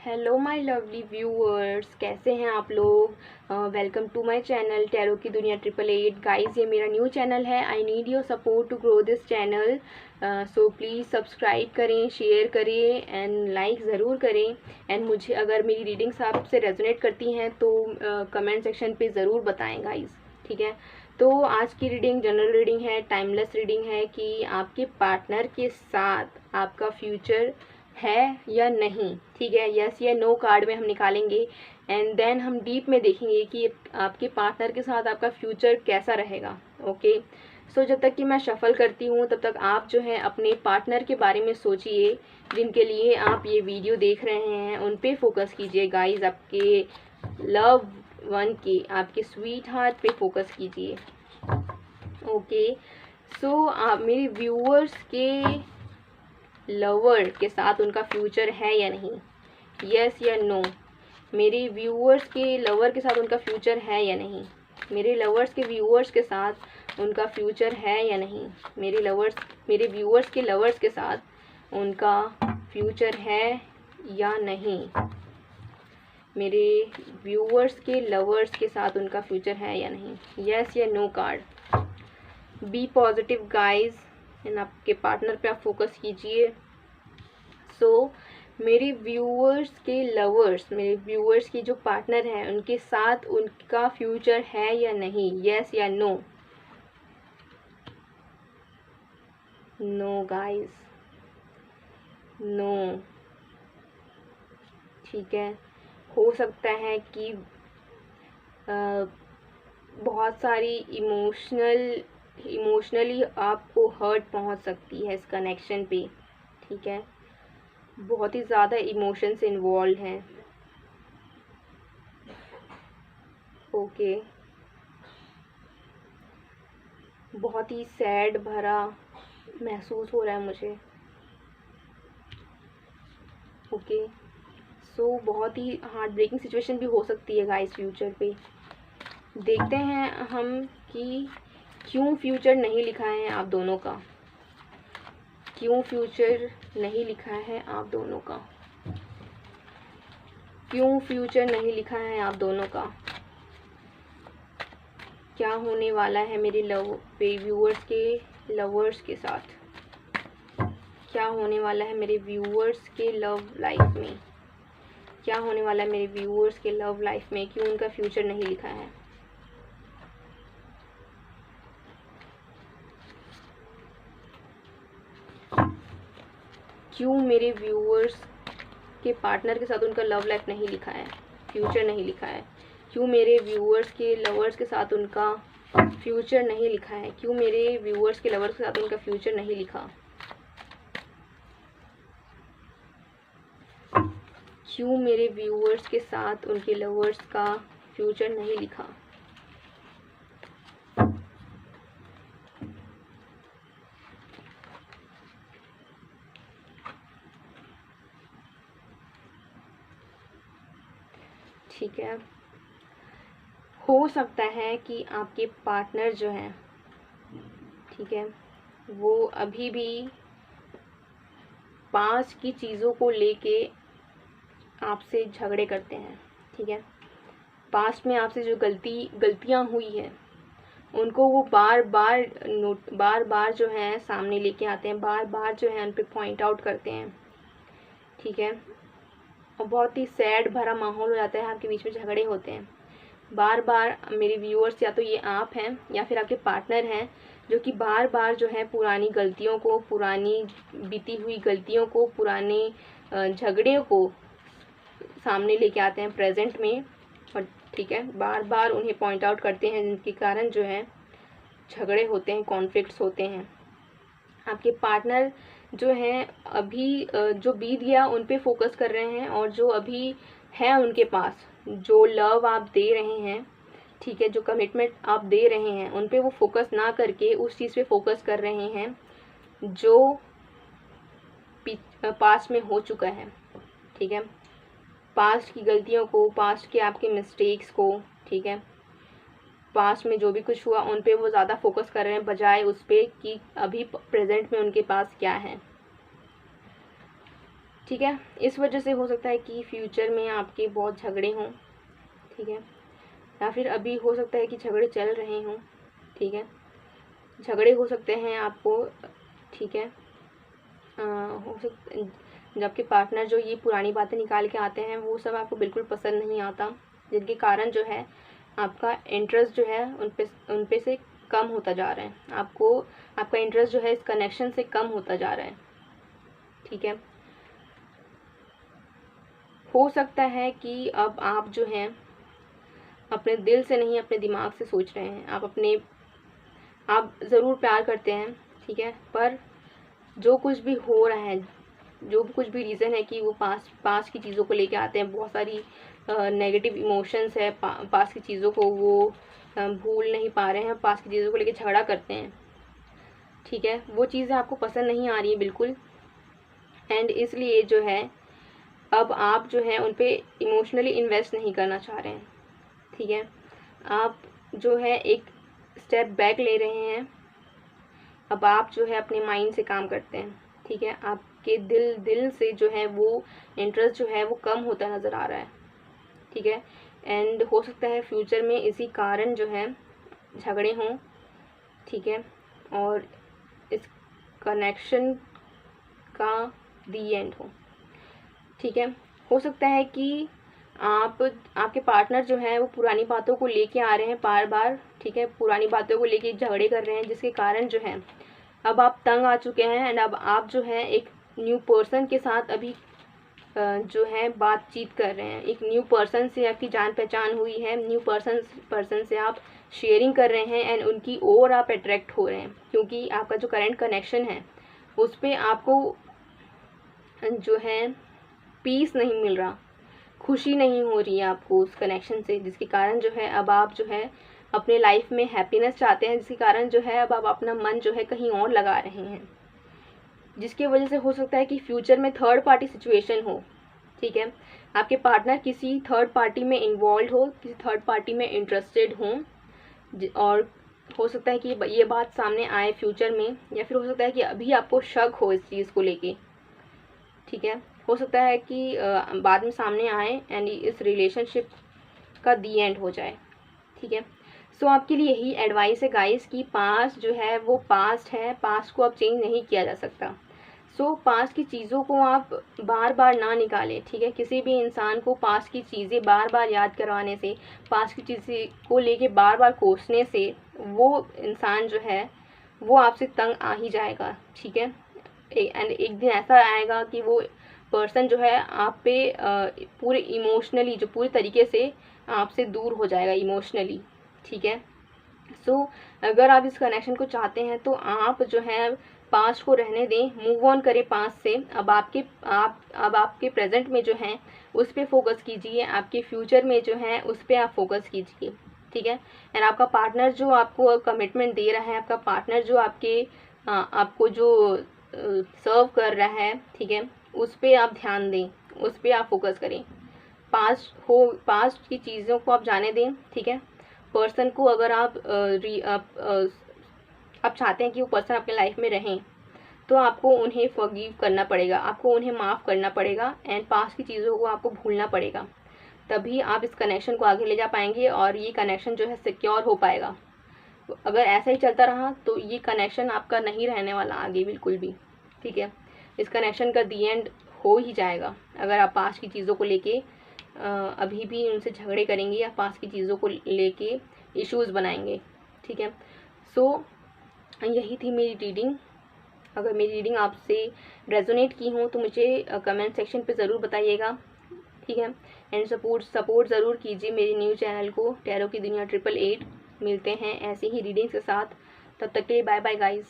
Hello my lovely viewers, कैसे हैं आप लोग। Welcome to my channel tarot की दुनिया 888 गाइस। ये मेरा न्यू चैनल है। I need your support to grow this channel, so please subscribe करें, शेयर करें एंड लाइक ज़रूर करें। एंड मुझे अगर मेरी रीडिंग्स आपसे रेजोनेट करती हैं तो कमेंट सेक्शन पे ज़रूर बताएं गाइस, ठीक है। तो आज की रीडिंग जनरल रीडिंग है, टाइमलेस रीडिंग है कि आपके पार्टनर के साथ आपका फ्यूचर है या नहीं, ठीक है। यस या नो कार्ड में हम निकालेंगे एंड देन हम डीप में देखेंगे कि आपके पार्टनर के साथ आपका फ्यूचर कैसा रहेगा। ओके, सो जब तक कि मैं शफल करती हूँ तब तक आप जो है अपने पार्टनर के बारे में सोचिए, जिनके लिए आप ये वीडियो देख रहे हैं उन पे फोकस कीजिए गाइस। आपके लव वन के, आपके स्वीट हार्ट पे फोकस कीजिए। ओके, सो आप मेरे व्यूअर्स के लवर के साथ उनका फ्यूचर है या नहीं, यस या नो। मेरे व्यूअर्स के लवर के साथ उनका फ्यूचर है या नहीं, मेरे लवर्स के व्यूअर्स के साथ उनका फ्यूचर है या नहीं, मेरे व्यूअर्स के लवर्स के साथ उनका फ्यूचर है या नहीं, मेरे व्यूअर्स के लवर्स के साथ उनका फ्यूचर है या नहीं, यस या no card. Be positive guys and आपके पार्टनर पे आप फोकस कीजिए। सो मेरे व्यूअर्स के लवर्स, मेरे व्यूअर्स की जो पार्टनर हैं उनके साथ उनका फ्यूचर है या नहीं, यस या नो। नो गाइस, नो, ठीक है। हो सकता है कि बहुत सारी इमोशनली आपको हर्ट पहुंच सकती है इस कनेक्शन पे, ठीक है। बहुत ही ज़्यादा इमोशंस इन्वॉल्व हैं। ओके, बहुत ही सैड भरा महसूस हो रहा है मुझे। ओके, सो बहुत ही हार्ट ब्रेकिंग सिचुएशन भी हो सकती है गाइस फ्यूचर पे। देखते हैं हम कि क्यों फ्यूचर नहीं लिखा है आप दोनों का, क्यों फ्यूचर नहीं लिखा है आप दोनों का, क्यों फ्यूचर नहीं लिखा है आप दोनों का। क्या होने वाला है मेरे व्यूअर्स के लवर्स के साथ, क्या होने वाला है मेरे व्यूअर्स के लव लाइफ में, क्या होने वाला है मेरे व्यूअर्स के लव लाइफ में, क्यों उनका फ्यूचर नहीं लिखा है। क्यों मेरे व्यूअर्स के पार्टनर के साथ उनका लव लाइफ नहीं लिखा है, फ्यूचर नहीं लिखा है। क्यों मेरे व्यूअर्स के लवर्स के साथ उनका फ्यूचर नहीं लिखा है, क्यों मेरे व्यूअर्स के लवर्स के साथ उनका फ्यूचर नहीं लिखा, क्यों मेरे व्यूअर्स के साथ उनके लवर्स का फ्यूचर नहीं लिखा। ठीक है, हो सकता है कि आपके पार्टनर जो हैं, ठीक है, वो अभी भी पास की चीज़ों को लेके आपसे झगड़े करते हैं, ठीक है। पास्ट में आपसे जो गलतियां हुई है उनको वो बार बार जो है सामने लेके आते हैं, बार बार जो है उन पे पॉइंट आउट करते हैं, ठीक है। और बहुत ही सैड भरा माहौल हो जाता है, आपके बीच में झगड़े होते हैं बार बार। मेरे व्यूअर्स, या तो ये आप हैं या फिर आपके पार्टनर हैं जो कि बार बार जो है पुरानी गलतियों को, पुरानी बीती हुई गलतियों को, पुराने झगड़े को सामने लेके आते हैं प्रेजेंट में, और ठीक है, बार बार उन्हें पॉइंट आउट करते हैं, जिनके कारण जो है झगड़े होते हैं, कॉन्फ्लिक्ट्स होते हैं। आपके पार्टनर जो हैं अभी जो बीत गया उन पे फोकस कर रहे हैं, और जो अभी है उनके पास, जो लव आप दे रहे हैं, ठीक है, जो कमिटमेंट आप दे रहे हैं, उन पे वो फोकस ना करके उस चीज़ पे फोकस कर रहे हैं जो पास्ट में हो चुका है, ठीक है। पास्ट की गलतियों को, पास्ट के आपके मिस्टेक्स को, ठीक है, पास्ट में जो भी कुछ हुआ उन पे वो ज़्यादा फोकस कर रहे हैं बजाय उस पे कि अभी प्रेजेंट में उनके पास क्या है। ठीक है। इस वजह से हो सकता है कि फ्यूचर में आपके बहुत झगड़े हों, ठीक है, या फिर अभी हो सकता है कि झगड़े चल रहे हों, ठीक है, झगड़े हो सकते हैं आपको, ठीक है। हो सकता जब आपके पार्टनर जो ये पुरानी बातें निकाल के आते हैं वो सब आपको बिल्कुल पसंद नहीं आता, जिनके कारण जो है आपका इंटरेस्ट जो है उन पे से कम होता जा रहा है, आपका इंटरेस्ट जो है इस कनेक्शन से कम होता जा रहा है, ठीक है। हो सकता है कि अब आप जो हैं अपने दिल से नहीं अपने दिमाग से सोच रहे हैं, आप ज़रूर प्यार करते हैं, ठीक है, पर जो कुछ भी हो रहा है, जो कुछ भी रीज़न है कि वो पास की चीज़ों को लेके आते हैं, बहुत सारी नेगेटिव इमोशंस है, पास की चीज़ों को वो भूल नहीं पा रहे हैं, पास की चीज़ों को लेके झगड़ा करते हैं, ठीक है, वो चीज़ें आपको पसंद नहीं आ रही है बिल्कुल। एंड इसलिए जो है अब आप जो है उन पे इमोशनली इन्वेस्ट नहीं करना चाह रहे हैं, ठीक है, आप जो है एक स्टेप बैक ले रहे हैं। अब आप जो है अपने माइंड से काम करते हैं, ठीक है, आपके दिल से जो है वो इंटरेस्ट जो है वो कम होता नज़र आ रहा है, ठीक है। एंड हो सकता है फ्यूचर में इसी कारण जो है झगड़े हों, ठीक है, और इस कनेक्शन का दी एंड हो, ठीक है। हो सकता है कि आपके पार्टनर जो है वो पुरानी बातों को लेके आ रहे हैं बार बार, ठीक है, पुरानी बातों को लेके झगड़े कर रहे हैं, जिसके कारण जो है अब आप तंग आ चुके हैं। एंड अब आप जो है एक न्यू पर्सन के साथ अभी जो है बातचीत कर रहे हैं, एक न्यू पर्सन से आपकी जान पहचान हुई है, न्यू पर्सन से आप शेयरिंग कर रहे हैं एंड उनकी ओर आप अट्रैक्ट हो रहे हैं, क्योंकि आपका जो करंट कनेक्शन है उस पर आपको जो है पीस नहीं मिल रहा, खुशी नहीं हो रही है आपको उस कनेक्शन से, जिसके कारण जो है अब आप जो है अपने लाइफ में हैप्पीनेस चाहते हैं, जिसके कारण जो है अब आप अपना मन जो है कहीं और लगा रहे हैं, जिसकी वजह से हो सकता है कि फ्यूचर में थर्ड पार्टी सिचुएशन हो, ठीक है, आपके पार्टनर किसी थर्ड पार्टी में इन्वॉल्व हो, किसी थर्ड पार्टी में इंटरेस्टेड हो, और हो सकता है कि ये बात सामने आए फ्यूचर में, या फिर हो सकता है कि अभी आपको शक हो इस चीज़ को लेके, ठीक है, हो सकता है कि बाद में सामने आए एंड इस रिलेशनशिप का दी एंड हो जाए, ठीक है। सो आपके लिए यही एडवाइस है गाइस कि पास्ट जो है वो पास्ट है, पास्ट को अब चेंज नहीं किया जा सकता। सो पास्ट की चीज़ों को आप बार बार ना निकालें, ठीक है, किसी भी इंसान को पास्ट की चीज़ें बार बार याद करवाने से, पास्ट की चीज़ें को लेके बार बार कोसने से वो इंसान जो है वो आपसे तंग आ ही जाएगा, ठीक है। एंड एक दिन ऐसा आएगा कि वो पर्सन जो है आप पे पूरे इमोशनली जो पूरी तरीके से आपसे दूर हो जाएगा इमोशनली, ठीक है। सो अगर आप इस कनेक्शन को चाहते हैं तो आप जो है पास्ट को रहने दें, मूव ऑन करें पास्ट से। अब आपके प्रेजेंट में जो है उस पर फोकस कीजिए, आपके फ्यूचर में जो है उस पर आप फोकस कीजिए, ठीक है। एंड आपका पार्टनर जो आपको कमिटमेंट दे रहा है, आपका पार्टनर जो आपको जो सर्व कर रहा है, ठीक है, उस पर आप ध्यान दें, उस पर आप फोकस करें। पास्ट की चीज़ों को आप जाने दें, ठीक है। पर्सन को अगर आप चाहते हैं कि वो पर्सन अपने लाइफ में रहें तो आपको उन्हें फॉरगिव करना पड़ेगा, आपको उन्हें माफ़ करना पड़ेगा एंड पास्ट की चीज़ों को आपको भूलना पड़ेगा, तभी आप इस कनेक्शन को आगे ले जा पाएंगे और ये कनेक्शन जो है सिक्योर हो पाएगा। अगर ऐसा ही चलता रहा तो ये कनेक्शन आपका नहीं रहने वाला आगे बिल्कुल भी, ठीक है। इस कनेक्शन का दी एंड हो ही जाएगा अगर आप पास्ट की चीज़ों को लेके अभी भी उनसे झगड़े करेंगे या पास्ट की चीज़ों को लेके इश्यूज़ बनाएंगे, ठीक है। सो यही थी मेरी रीडिंग। अगर मेरी रीडिंग आपसे रेजोनेट की हो तो मुझे कमेंट सेक्शन पे ज़रूर बताइएगा, ठीक है। एंड सपोर्ट ज़रूर कीजिए मेरे न्यू चैनल को टैरो की दुनिया 888। मिलते हैं ऐसी ही रीडिंग्स के साथ, तब तक के लिए बाय बाय गाइज़।